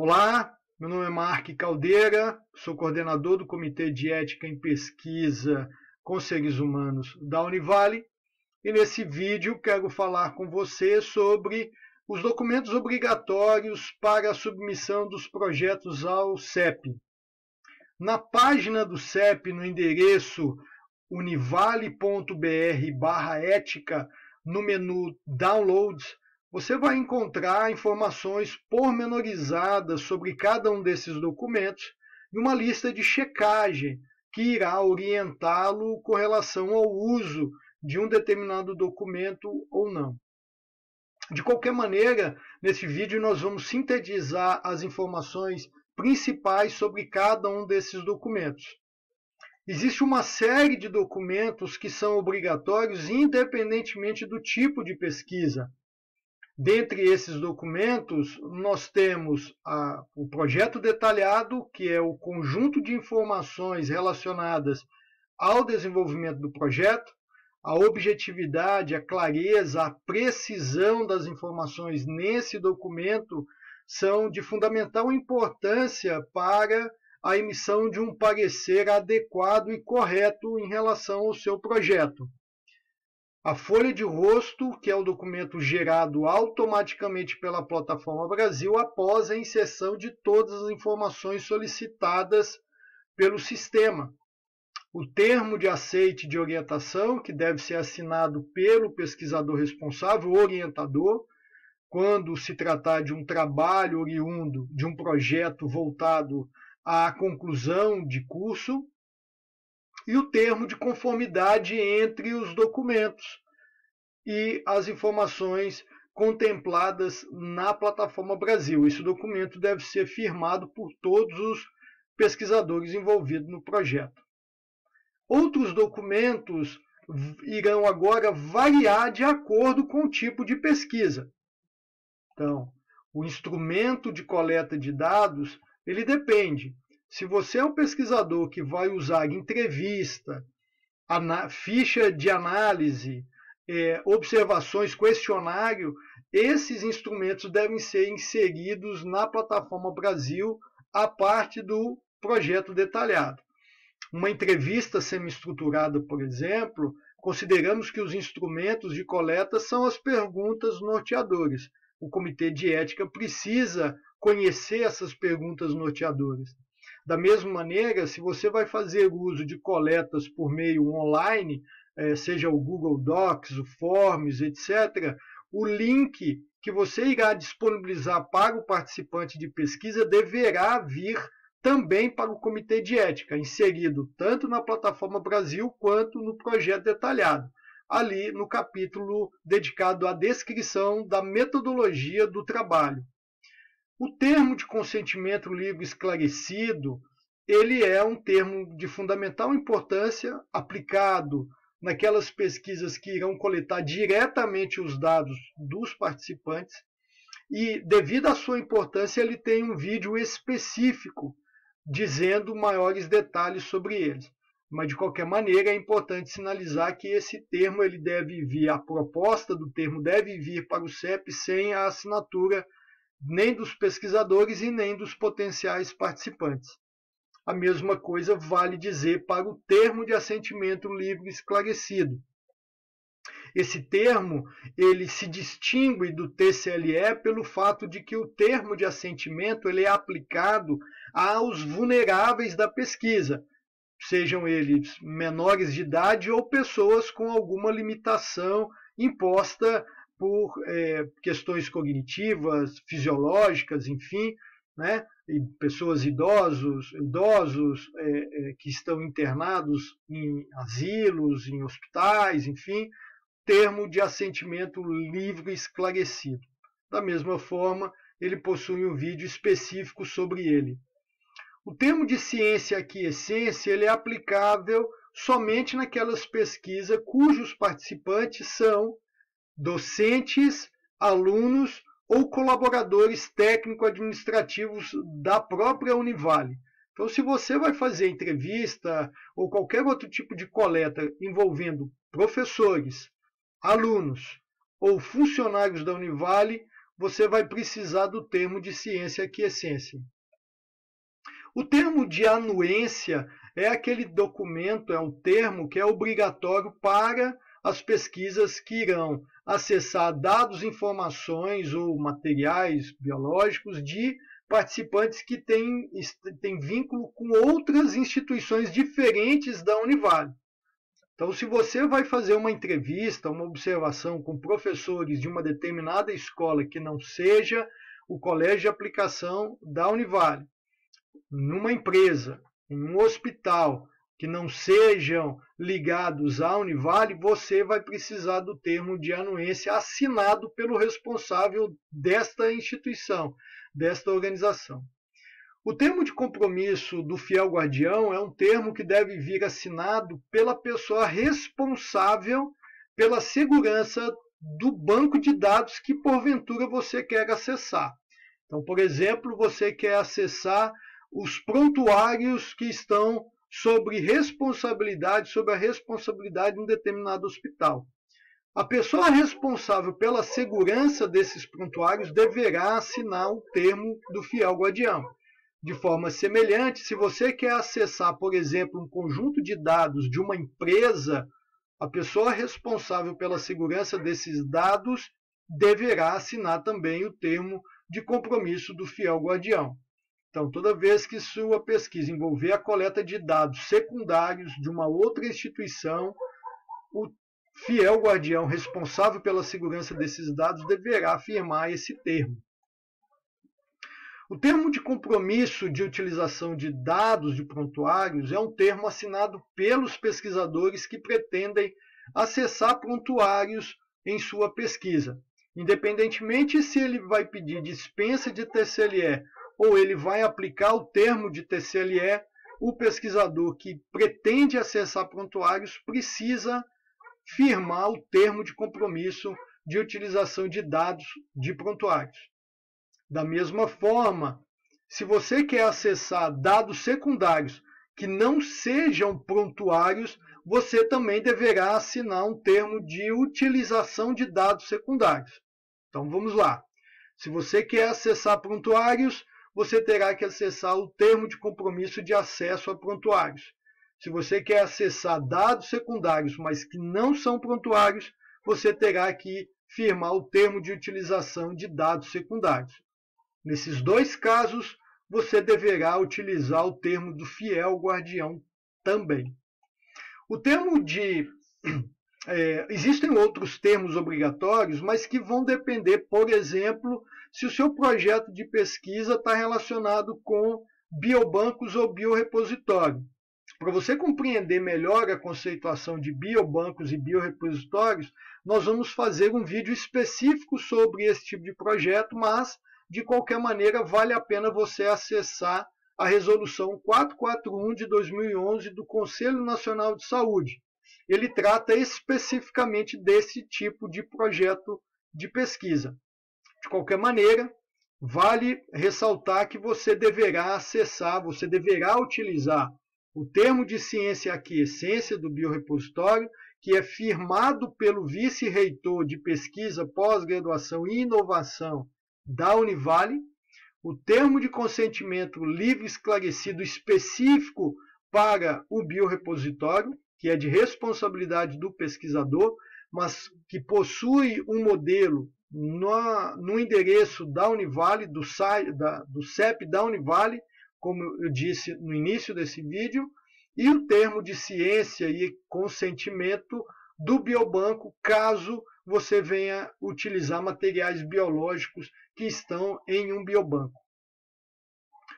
Olá, meu nome é Mark Caldeira, sou coordenador do Comitê de Ética em Pesquisa com Seres Humanos da Univale e nesse vídeo quero falar com você sobre os documentos obrigatórios para a submissão dos projetos ao CEP. Na página do CEP, no endereço univale.br/ética, no menu Downloads, você vai encontrar informações pormenorizadas sobre cada um desses documentos e uma lista de checagem que irá orientá-lo com relação ao uso de um determinado documento ou não. De qualquer maneira, nesse vídeo nós vamos sintetizar as informações principais sobre cada um desses documentos. Existe uma série de documentos que são obrigatórios independentemente do tipo de pesquisa. Dentre esses documentos, nós temos o projeto detalhado, que é o conjunto de informações relacionadas ao desenvolvimento do projeto, a objetividade, a clareza, a precisão das informações nesse documento são de fundamental importância para a emissão de um parecer adequado e correto em relação ao seu projeto. A folha de rosto, que é o documento gerado automaticamente pela Plataforma Brasil após a inserção de todas as informações solicitadas pelo sistema. O termo de aceite de orientação, que deve ser assinado pelo pesquisador responsável, orientador, quando se tratar de um trabalho oriundo de um projeto voltado à conclusão de curso, e o termo de conformidade entre os documentos e as informações contempladas na Plataforma Brasil. Esse documento deve ser firmado por todos os pesquisadores envolvidos no projeto. Outros documentos irão agora variar de acordo com o tipo de pesquisa. Então, o instrumento de coleta de dados, ele depende. Se você é um pesquisador que vai usar entrevista, ficha de análise, observações, questionário, esses instrumentos devem ser inseridos na Plataforma Brasil a parte do projeto detalhado. Uma entrevista semi-estruturada, por exemplo, consideramos que os instrumentos de coleta são as perguntas norteadoras. O Comitê de Ética precisa conhecer essas perguntas norteadoras. Da mesma maneira, se você vai fazer uso de coletas por meio online, seja o Google Docs, o Forms, etc., o link que você irá disponibilizar para o participante de pesquisa deverá vir também para o Comitê de Ética, inserido tanto na Plataforma Brasil quanto no projeto detalhado, ali no capítulo dedicado à descrição da metodologia do trabalho. O termo de consentimento livre esclarecido, ele é um termo de fundamental importância aplicado naquelas pesquisas que irão coletar diretamente os dados dos participantes e, devido à sua importância, ele tem um vídeo específico dizendo maiores detalhes sobre eles. Mas, de qualquer maneira, é importante sinalizar que esse termo ele deve vir, a proposta do termo deve vir para o CEP sem a assinatura nem dos pesquisadores e nem dos potenciais participantes. A mesma coisa vale dizer para o termo de assentimento livre esclarecido. Esse termo ele se distingue do TCLE pelo fato de que o termo de assentimento ele é aplicado aos vulneráveis da pesquisa, sejam eles menores de idade ou pessoas com alguma limitação imposta por questões cognitivas, fisiológicas, enfim, né? E pessoas idosos que estão internados em asilos, em hospitais, enfim, termo de assentimento livre esclarecido. Da mesma forma, ele possui um vídeo específico sobre ele. O termo de ciência aquiescência ele é aplicável somente naquelas pesquisas cujos participantes são docentes, alunos ou colaboradores técnico-administrativos da própria Univale. Então, se você vai fazer entrevista ou qualquer outro tipo de coleta envolvendo professores, alunos ou funcionários da Univale, você vai precisar do termo de ciência e aquiescência. O termo de anuência é aquele documento, é um termo que é obrigatório para as pesquisas que irão acessar dados, informações ou materiais biológicos de participantes que têm vínculo com outras instituições diferentes da Univale. Então, se você vai fazer uma entrevista, uma observação com professores de uma determinada escola que não seja o colégio de aplicação da Univale, numa empresa, em um hospital, que não sejam ligados à Univale, você vai precisar do termo de anuência assinado pelo responsável desta instituição, desta organização. O termo de compromisso do fiel guardião é um termo que deve vir assinado pela pessoa responsável pela segurança do banco de dados que porventura você quer acessar. Então, por exemplo, você quer acessar os prontuários que estão sob a responsabilidade de um determinado hospital. A pessoa responsável pela segurança desses prontuários deverá assinar o termo do fiel guardião. De forma semelhante, se você quer acessar, por exemplo, um conjunto de dados de uma empresa, a pessoa responsável pela segurança desses dados deverá assinar também o termo de compromisso do fiel guardião. Então, toda vez que sua pesquisa envolver a coleta de dados secundários de uma outra instituição, o fiel guardião responsável pela segurança desses dados deverá firmar esse termo. O termo de compromisso de utilização de dados de prontuários é um termo assinado pelos pesquisadores que pretendem acessar prontuários em sua pesquisa. Independentemente se ele vai pedir dispensa de TCLE ou ele vai aplicar o termo de TCLE, o pesquisador que pretende acessar prontuários precisa firmar o termo de compromisso de utilização de dados de prontuários. Da mesma forma, se você quer acessar dados secundários que não sejam prontuários, você também deverá assinar um termo de utilização de dados secundários. Então vamos lá. Se você quer acessar prontuários, você terá que acessar o termo de compromisso de acesso a prontuários. Se você quer acessar dados secundários, mas que não são prontuários, você terá que firmar o termo de utilização de dados secundários. Nesses dois casos, você deverá utilizar o termo do fiel guardião também. O termo de... existem outros termos obrigatórios, mas que vão depender, por exemplo, se o seu projeto de pesquisa está relacionado com biobancos ou biorrepositório. Para você compreender melhor a conceituação de biobancos e biorrepositórios, nós vamos fazer um vídeo específico sobre esse tipo de projeto, mas de qualquer maneira, vale a pena você acessar a Resolução 441 de 2011 do Conselho Nacional de Saúde. Ele trata especificamente desse tipo de projeto de pesquisa. De qualquer maneira, vale ressaltar que você deverá acessar, você deverá utilizar o termo de ciência e aquiescência do biorrepositório, que é firmado pelo vice-reitor de pesquisa, pós-graduação e inovação da Univale, o termo de consentimento livre esclarecido específico para o biorrepositório, que é de responsabilidade do pesquisador, mas que possui um modelo no endereço da Univale, do CEP da Univale, como eu disse no início desse vídeo, e o termo de ciência e consentimento do biobanco, caso você venha utilizar materiais biológicos que estão em um biobanco.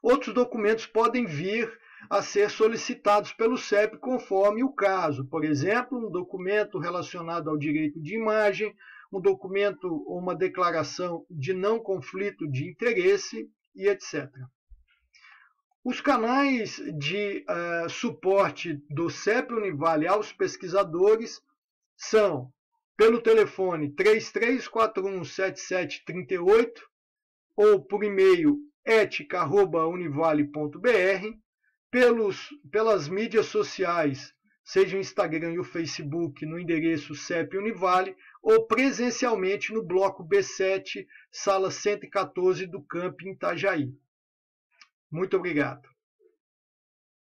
Outros documentos podem vir a ser solicitados pelo CEP conforme o caso. Por exemplo, um documento relacionado ao direito de imagem, um documento ou uma declaração de não conflito de interesse e etc. Os canais de suporte do CEP Univale aos pesquisadores são pelo telefone 33417738 ou por e-mail etica@univale.br, pelas mídias sociais, seja o Instagram e o Facebook no endereço CEP Univale ou presencialmente no bloco B7, sala 114 do Camping Itajaí. Muito obrigado.